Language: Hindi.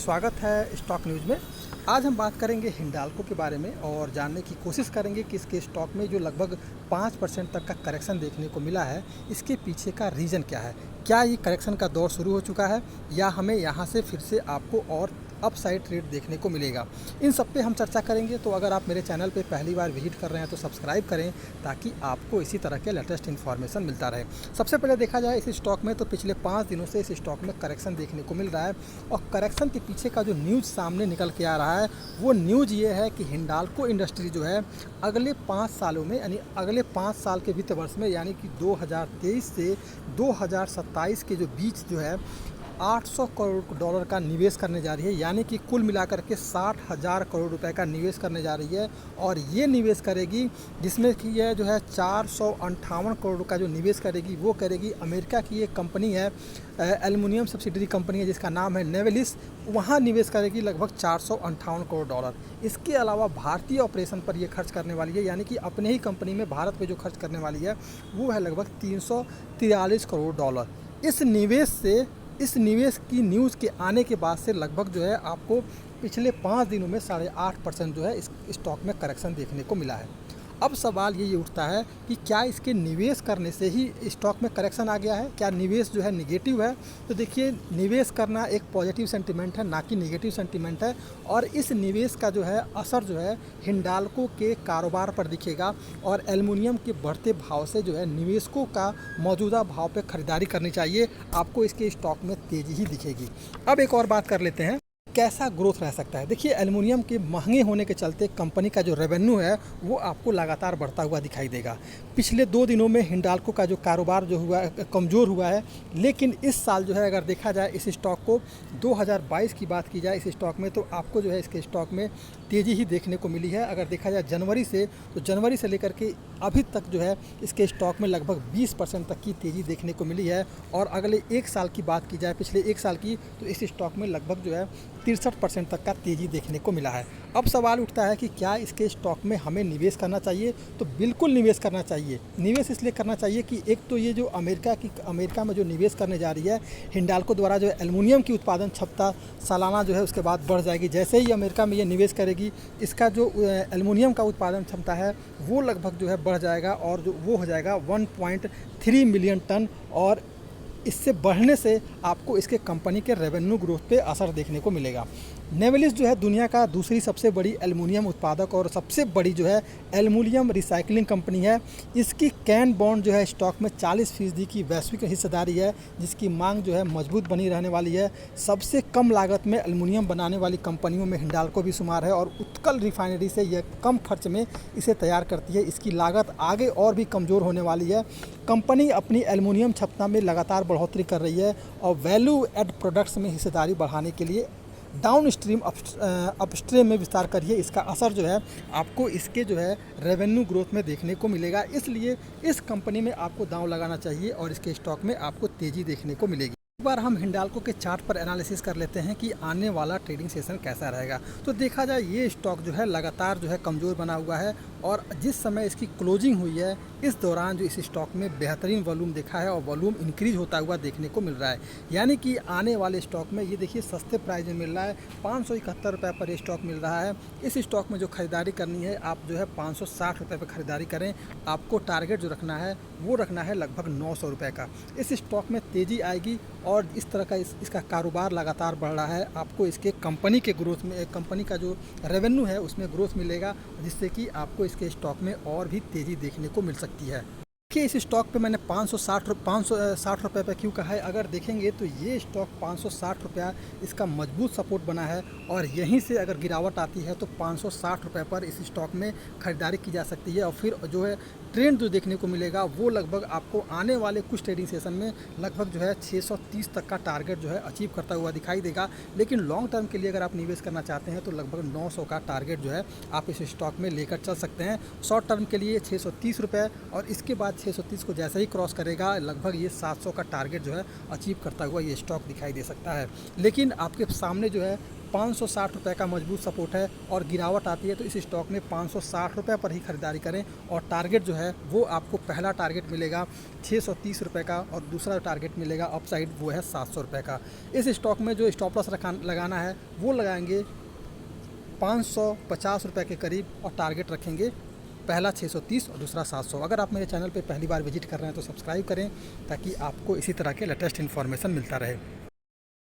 स्वागत है स्टॉक न्यूज़ में। आज हम बात करेंगे हिंडाल्को के बारे में और जानने की कोशिश करेंगे कि इसके स्टॉक में जो लगभग 5% तक का करेक्शन देखने को मिला है, इसके पीछे का रीज़न क्या है। क्या ये करेक्शन का दौर शुरू हो चुका है या हमें यहाँ से फिर से आपको और अपसाइड ट्रेड देखने को मिलेगा। इन सब पे हम चर्चा करेंगे। तो अगर आप मेरे चैनल पे पहली बार विजिट कर रहे हैं तो सब्सक्राइब करें ताकि आपको इसी तरह के लेटेस्ट इन्फॉर्मेशन मिलता रहे। सबसे पहले देखा जाए इस स्टॉक में तो पिछले 5 दिनों से इस स्टॉक में करेक्शन देखने को मिल रहा है और करेक्शन के पीछे का जो न्यूज़ सामने निकल के आ रहा है वो न्यूज़ ये है कि हिंडाल्को इंडस्ट्री जो है अगले 5 सालों में यानी अगले 5 साल के वित्त वर्ष में यानी कि 2023 से 2027 के जो बीच जो है 800 करोड़ डॉलर का निवेश करने जा रही है, यानी कि कुल मिलाकर के 60,000 करोड़ रुपए का निवेश करने जा रही है। और ये निवेश करेगी जिसमें कि यह जो है 458 करोड़ का जो निवेश करेगी वो करेगी अमेरिका की एक कंपनी है, एल्युमिनियम सब्सिडरी कंपनी है जिसका नाम है नेवेलिस। वहाँ निवेश करेगी लगभग 458 करोड़ डॉलर। इसके अलावा भारतीय ऑपरेशन पर ये खर्च करने वाली है, यानी कि अपने ही कंपनी में भारत पे जो खर्च करने वाली है वो है लगभग 343 करोड़ डॉलर। इस निवेश की न्यूज़ के आने के बाद से लगभग जो है आपको पिछले 5 दिनों में 8.5% जो है इस स्टॉक में करेक्शन देखने को मिला है। अब सवाल ये उठता है कि क्या इसके निवेश करने से ही स्टॉक में करेक्शन आ गया है, क्या निवेश जो है निगेटिव है। तो देखिए, निवेश करना एक पॉजिटिव सेंटीमेंट है, ना कि निगेटिव सेंटीमेंट है। और इस निवेश का जो है असर जो है हिंडाल्को के कारोबार पर दिखेगा और एल्युमिनियम के बढ़ते भाव से जो है निवेशकों का मौजूदा भाव पर खरीदारी करनी चाहिए। आपको इसके स्टॉक में तेज़ी ही दिखेगी। अब एक और बात कर लेते हैं, कैसा ग्रोथ रह सकता है। देखिए, एल्युमिनियम के महंगे होने के चलते कंपनी का जो रेवेन्यू है वो आपको लगातार बढ़ता हुआ दिखाई देगा। पिछले 2 दिनों में हिंडाल्को का जो कारोबार जो हुआ कमज़ोर हुआ है, लेकिन इस साल जो है अगर देखा जाए इस स्टॉक को 2022 की बात की जाए इस स्टॉक में, तो आपको जो है इसके स्टॉक में तेज़ी ही देखने को मिली है। अगर देखा जाए जनवरी से लेकर के अभी तक जो है इसके स्टॉक में लगभग 20% तक की तेज़ी देखने को मिली है। और अगले 1 साल की बात की जाए, पिछले 1 साल की, तो इस स्टॉक में लगभग जो है 63% तक का तेज़ी देखने को मिला है। अब सवाल उठता है कि क्या इसके स्टॉक में हमें निवेश करना चाहिए। तो बिल्कुल निवेश करना चाहिए। निवेश इसलिए करना चाहिए कि एक तो ये जो अमेरिका में जो निवेश करने जा रही है हिंडाल्को द्वारा, जो एल्युमिनियम की उत्पादन क्षमता सालाना जो है उसके बाद बढ़ जाएगी। जैसे ही अमेरिका में ये निवेश करेगी, इसका जो एल्युमिनियम का उत्पादन क्षमता है वो लगभग जो है बढ़ जाएगा और जो वो हो जाएगा 1.3 मिलियन टन। और इससे बढ़ने से आपको इसके कंपनी के रेवेन्यू ग्रोथ पे असर देखने को मिलेगा। नेवेलिस जो है दुनिया का दूसरी सबसे बड़ी एल्युमिनियम उत्पादक और सबसे बड़ी जो है एल्युमिनियम रिसाइकलिंग कंपनी है। इसकी कैन बॉन्ड जो है स्टॉक में 40% की वैश्विक हिस्सेदारी है, जिसकी मांग जो है मजबूत बनी रहने वाली है। सबसे कम लागत में एल्युमिनियम बनाने वाली कंपनियों में हिंडाल्को भी शुमार है और उत्कल रिफाइनरी से यह कम खर्च में इसे तैयार करती है। इसकी लागत आगे और भी कमज़ोर होने वाली है। कंपनी अपनी एल्युमिनियम क्षमता में लगातार बढ़ोतरी कर रही है और वैल्यू एड प्रोडक्ट्स में हिस्सेदारी बढ़ाने के लिए डाउन स्ट्रीम अपस्ट्रीम में विस्तार करिए। इसका असर जो है आपको इसके जो है रेवेन्यू ग्रोथ में देखने को मिलेगा। इसलिए इस कंपनी में आपको दांव लगाना चाहिए और इसके स्टॉक में आपको तेज़ी देखने को मिलेगी। एक बार हम हिंडाल्को के चार्ट पर एनालिसिस कर लेते हैं कि आने वाला ट्रेडिंग सेशन कैसा रहेगा। तो देखा जाए ये स्टॉक जो है लगातार जो है कमज़ोर बना हुआ है और जिस समय इसकी क्लोजिंग हुई है इस दौरान जो इस स्टॉक में बेहतरीन वॉल्यूम देखा है और वॉल्यूम इंक्रीज होता हुआ देखने को मिल रहा है। यानी कि आने वाले स्टॉक में ये देखिए सस्ते प्राइस में मिल रहा है, 571 रुपये पर ये स्टॉक मिल रहा है। इस स्टॉक में जो खरीदारी करनी है आप जो है 560 रुपये पर खरीदारी करें। आपको टारगेट जो रखना है वो रखना है लगभग 900 रुपये का। इस स्टॉक में तेज़ी आएगी और इस तरह का इसका कारोबार लगातार बढ़ रहा है। आपको इसके कंपनी के ग्रोथ में, कंपनी का जो रेवेन्यू है उसमें ग्रोथ मिलेगा, जिससे कि आपको इसके स्टॉक में और भी तेज़ी देखने को मिल सकती है। देखिए, इस स्टॉक पे मैंने 560 रुपये पे क्यों कहा है। अगर देखेंगे तो ये स्टॉक 560 रुपया इसका मजबूत सपोर्ट बना है और यहीं से अगर गिरावट आती है तो 560 रुपये पर इस स्टॉक में ख़रीदारी की जा सकती है। और फिर जो है ट्रेंड जो देखने को मिलेगा वो लगभग आपको आने वाले कुछ ट्रेडिंग सेशन में लगभग जो है 630 तक का टारगेट जो है अचीव करता हुआ दिखाई देगा। लेकिन लॉन्ग टर्म के लिए अगर आप निवेश करना चाहते हैं तो लगभग 900 का टारगेट जो है आप इस स्टॉक में लेकर चल सकते हैं। शॉर्ट टर्म के लिए 630 रुपये और इसके बाद 630 को जैसे ही क्रॉस करेगा लगभग ये 700 का टारगेट जो है अचीव करता हुआ ये स्टॉक दिखाई दे सकता है। लेकिन आपके सामने जो है 560 रुपये का मजबूत सपोर्ट है और गिरावट आती है तो इस स्टॉक में 560 रुपये पर ही खरीदारी करें। और टारगेट जो है वो आपको पहला टारगेट मिलेगा 630 रुपये का और दूसरा टारगेट मिलेगा अपसाइड वो है 700 रुपये का। इस स्टॉक में जो स्टॉप लॉस लगाना है वो लगाएंगे 550 रुपये के करीब और टारगेट रखेंगे पहला 630 और दूसरा 700। अगर आप मेरे चैनल पे पहली बार विजिट कर रहे हैं तो सब्सक्राइब करें ताकि आपको इसी तरह के लेटेस्ट इन्फॉर्मेशन मिलता रहे।